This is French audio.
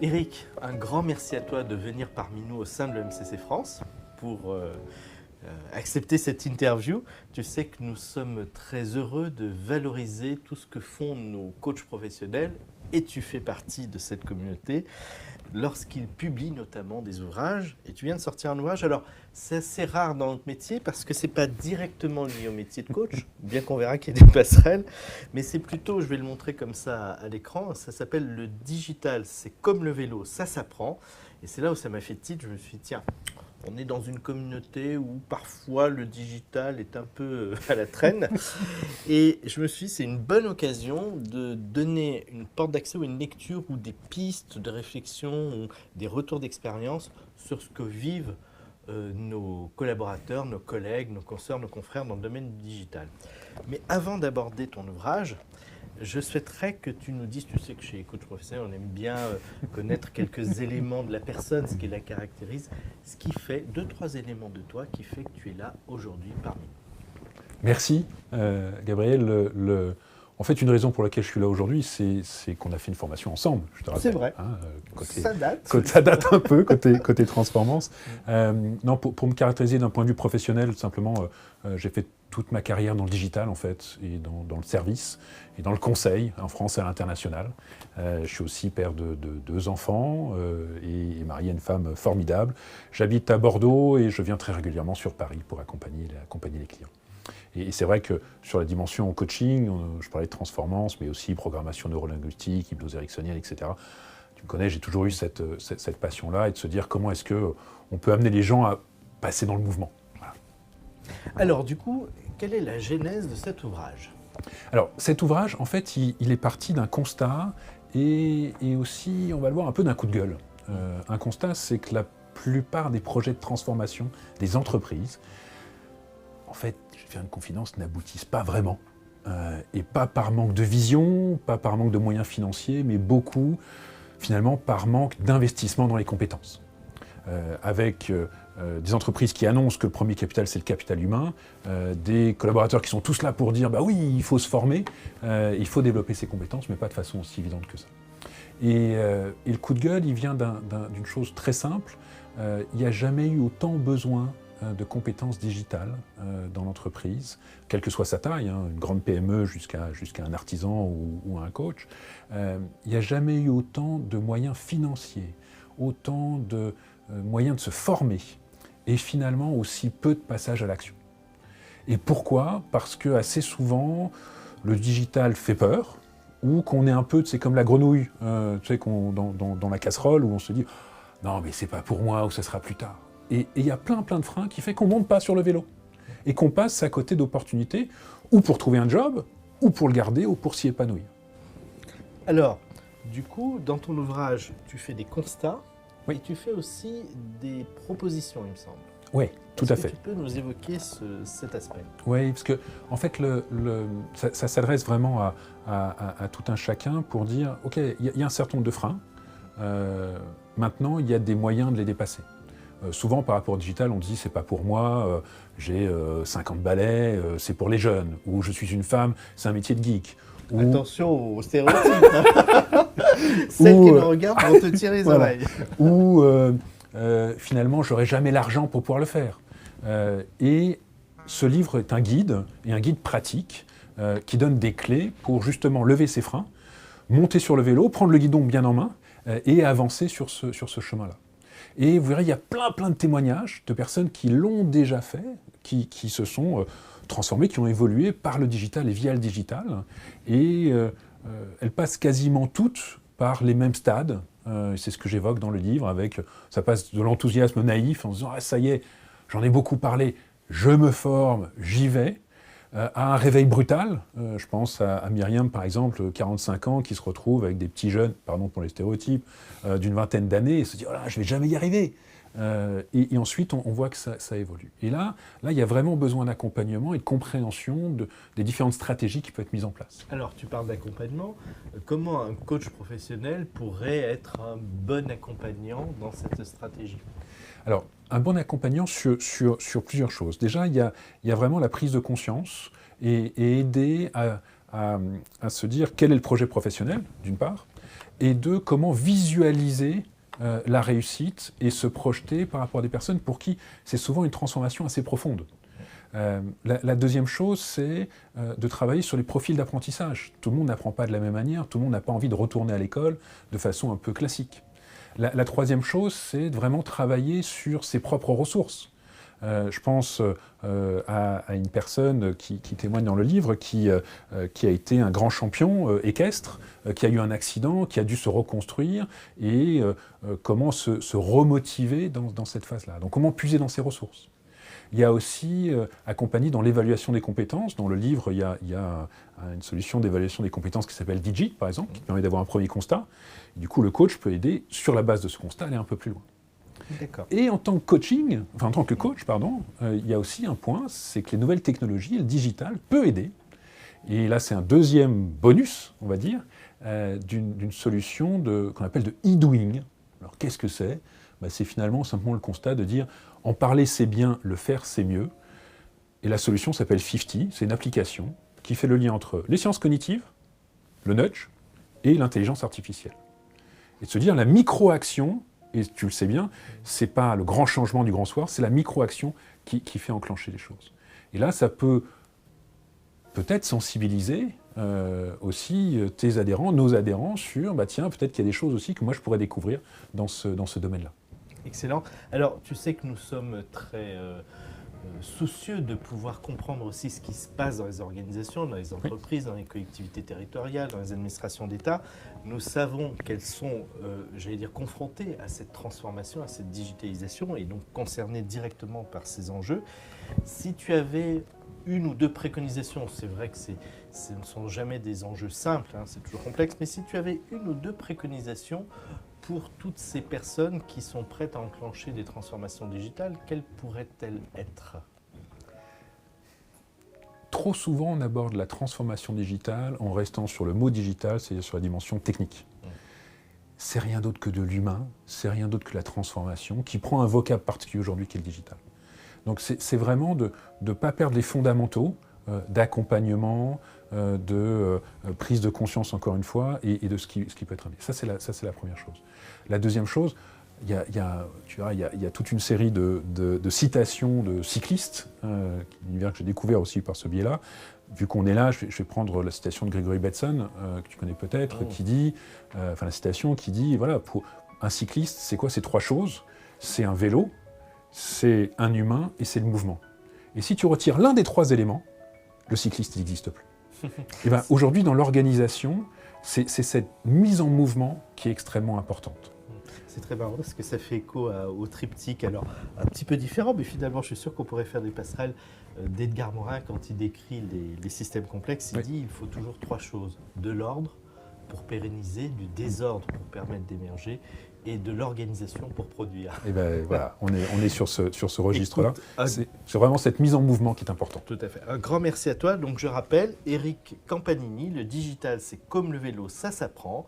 Eric, un grand merci à toi de venir parmi nous au sein de l'EMCC France pour accepter cette interview. Tu sais que nous sommes très heureux de valoriser tout ce que font nos coachs professionnels et tu fais partie de cette communauté lorsqu'ils publient notamment des ouvrages. Et tu viens de sortir un ouvrage. Alors, c'est assez rare dans notre métier parce que ce n'est pas directement lié au métier de coach, bien qu'on verra qu'il y a des passerelles, mais c'est plutôt, je vais le montrer comme ça à l'écran, ça s'appelle le digital, c'est comme le vélo, ça s'apprend. Et c'est là où ça m'a fait titre, je me suis dit, tiens, on est dans une communauté où parfois le digital est un peu à la traîne. Et je me suis dit, c'est une bonne occasion de donner une porte d'accès ou une lecture ou des pistes de réflexion ou des retours d'expérience sur ce que vivent nos collaborateurs, nos collègues, nos consoeurs, nos confrères dans le domaine du digital. Mais avant d'aborder ton ouvrage, je souhaiterais que tu nous dises, tu sais que chez Coach Professionnel, on aime bien connaître quelques éléments de la personne, ce qui la caractérise, ce qui fait, 2-3 éléments de toi qui fait que tu es là aujourd'hui parmi nous. Merci Gabriel. En fait, une raison pour laquelle je suis là aujourd'hui, c'est qu'on a fait une formation ensemble, je te rappelle. C'est vrai, ça date. Ça date un peu, côté Transformance. Non, pour me caractériser d'un point de vue professionnel, simplement, j'ai fait toute ma carrière dans le digital, en fait, et dans le service, et dans le conseil, en France et à l'international. Je suis aussi père de 2 enfants, et marié à une femme formidable. J'habite à Bordeaux, et je viens très régulièrement sur Paris pour accompagner les clients. Et c'est vrai que sur la dimension coaching, je parlais de transformance, mais aussi programmation neurolinguistique, hypnose ericksonienne, etc. Tu me connais, j'ai toujours eu cette passion-là et de se dire comment est-ce qu'on peut amener les gens à passer dans le mouvement. Voilà. Alors du coup, quelle est la genèse de cet ouvrage ? Alors cet ouvrage, en fait, il est parti d'un constat et aussi, on va le voir, un peu d'un coup de gueule. Un constat, c'est que la plupart des projets de transformation des entreprises, en fait, je vais faire une confidence, n'aboutissent pas vraiment. Et pas par manque de vision, pas par manque de moyens financiers, mais beaucoup, finalement, par manque d'investissement dans les compétences. Avec des entreprises qui annoncent que le premier capital, c'est le capital humain, des collaborateurs qui sont tous là pour dire « bah oui, il faut se former, il faut développer ses compétences, mais pas de façon aussi évidente que ça ». Et le coup de gueule, il vient d'une chose très simple. Il n'y a jamais eu autant besoin de compétences digitales dans l'entreprise, quelle que soit sa taille, une grande PME jusqu'à un artisan ou un coach. Il n'y a jamais eu autant de moyens financiers, autant de moyens de se former, et finalement aussi peu de passage à l'action. Et pourquoi ? Parce que assez souvent, le digital fait peur, ou qu'on est un peu, c'est comme la grenouille, tu sais, dans la casserole, où on se dit « non mais c'est pas pour moi, ou ça sera plus tard ». Et il y a plein de freins qui fait qu'on ne monte pas sur le vélo et qu'on passe à côté d'opportunités ou pour trouver un job, ou pour le garder, ou pour s'y épanouir. Alors, du coup, dans ton ouvrage, tu fais des constats, oui. Et tu fais aussi des propositions, il me semble. Oui, tout à fait. Tu peux nous évoquer cet aspect ? Oui, parce que en fait, ça s'adresse vraiment à tout un chacun pour dire, ok, il y a un certain nombre de freins, maintenant il y a des moyens de les dépasser. Souvent, par rapport au digital, on dit c'est pas pour moi, j'ai 50 balais, c'est pour les jeunes, ou je suis une femme, c'est un métier de geek. Ou... Attention aux stéréotypes. Celles qui nous regardent vont te tirer les oreilles. Ou finalement, j'aurai jamais l'argent pour pouvoir le faire. Et ce livre est un guide, et un guide pratique, qui donne des clés pour justement lever ses freins, monter sur le vélo, prendre le guidon bien en main, et avancer sur ce chemin-là. Et vous verrez, il y a plein de témoignages de personnes qui l'ont déjà fait, qui se sont transformées, qui ont évolué par le digital et via le digital. Et elles passent quasiment toutes par les mêmes stades. C'est ce que j'évoque dans le livre, ça passe de l'enthousiasme naïf en se disant « ah, ça y est, j'en ai beaucoup parlé, je me forme, j'y vais », à un réveil brutal. Je pense à Myriam, par exemple, 45 ans, qui se retrouve avec des petits jeunes, pardon pour les stéréotypes, d'une vingtaine d'années, et se dit « oh là, je vais jamais y arriver ». Et ensuite, on voit que ça évolue. Et là, il y a vraiment besoin d'accompagnement et de compréhension des différentes stratégies qui peuvent être mises en place. Alors, tu parles d'accompagnement. Comment un coach professionnel pourrait être un bon accompagnant dans cette stratégie ? Alors, un bon accompagnant sur plusieurs choses. Déjà, il y a vraiment la prise de conscience et aider à se dire quel est le projet professionnel, d'une part, et de comment visualiser la réussite et se projeter par rapport à des personnes pour qui c'est souvent une transformation assez profonde. La deuxième chose, c'est de travailler sur les profils d'apprentissage. Tout le monde n'apprend pas de la même manière, tout le monde n'a pas envie de retourner à l'école de façon un peu classique. La troisième chose, c'est de vraiment travailler sur ses propres ressources. Je pense à une personne qui témoigne dans le livre, qui a été un grand champion équestre, qui a eu un accident, qui a dû se reconstruire, et comment se remotiver dans cette phase-là. Donc comment puiser dans ses ressources. Il y a aussi accompagné dans l'évaluation des compétences. Dans le livre, il y a une solution d'évaluation des compétences qui s'appelle Digit, par exemple, qui permet d'avoir un premier constat. Et du coup, le coach peut aider, sur la base de ce constat, à aller un peu plus loin. Et en tant que coach, il y a aussi un point, c'est que les nouvelles technologies, le digital, peut aider. Et là, c'est un deuxième bonus, on va dire, d'une solution qu'on appelle de e-doing. Alors, qu'est-ce que c'est ? C'est finalement simplement le constat de dire en parler c'est bien, le faire c'est mieux. Et la solution s'appelle 50, c'est une application qui fait le lien entre les sciences cognitives, le nudge, et l'intelligence artificielle. Et de se dire la micro-action, et tu le sais bien, c'est pas le grand changement du grand soir, c'est la micro-action qui fait enclencher les choses. Et là, ça peut peut-être sensibiliser aussi tes adhérents, nos adhérents, sur tiens, peut-être qu'il y a des choses aussi que moi je pourrais découvrir dans ce domaine-là. Excellent. Alors, tu sais que nous sommes très soucieux de pouvoir comprendre aussi ce qui se passe dans les organisations, dans les entreprises, dans les collectivités territoriales, dans les administrations d'État. Nous savons qu'elles sont, confrontées à cette transformation, à cette digitalisation, et donc concernées directement par ces enjeux. Si tu avais une ou deux préconisations, c'est vrai que ce ne sont jamais des enjeux simples, c'est toujours complexe, mais si tu avais une ou deux préconisations pour toutes ces personnes qui sont prêtes à enclencher des transformations digitales, quelles pourraient-elles être ? Trop souvent, on aborde la transformation digitale en restant sur le mot digital, c'est-à-dire sur la dimension technique. C'est rien d'autre que de l'humain, c'est rien d'autre que la transformation, qui prend un vocable particulier aujourd'hui qui est le digital. Donc c'est vraiment de ne pas perdre les fondamentaux d'accompagnement, de prise de conscience encore une fois, et de ce qui peut être amené. Ça c'est la première chose. La deuxième chose, il y a toute une série de citations de cyclistes, que j'ai découvert aussi par ce biais-là. Vu qu'on est là, je vais prendre la citation de Gregory Bateson, que tu connais peut-être, qui dit, la citation qui dit, voilà, pour un cycliste, c'est quoi ces trois choses ? C'est un vélo, c'est un humain et c'est le mouvement. Et si tu retires l'un des trois éléments, le cycliste n'existe plus. Et aujourd'hui, dans l'organisation, c'est cette mise en mouvement qui est extrêmement importante. C'est très marrant parce que ça fait écho au triptyque, alors un petit peu différent, mais finalement je suis sûr qu'on pourrait faire des passerelles d'Edgar Morin quand il décrit les systèmes complexes. Il dit il faut toujours trois choses, de l'ordre pour pérenniser, du désordre pour permettre d'émerger, et de l'organisation pour produire. Et voilà, on est sur ce registre-là. C'est vraiment cette mise en mouvement qui est importante. Tout à fait. Un grand merci à toi. Donc je rappelle, Éric Campanini, le digital c'est comme le vélo, ça s'apprend.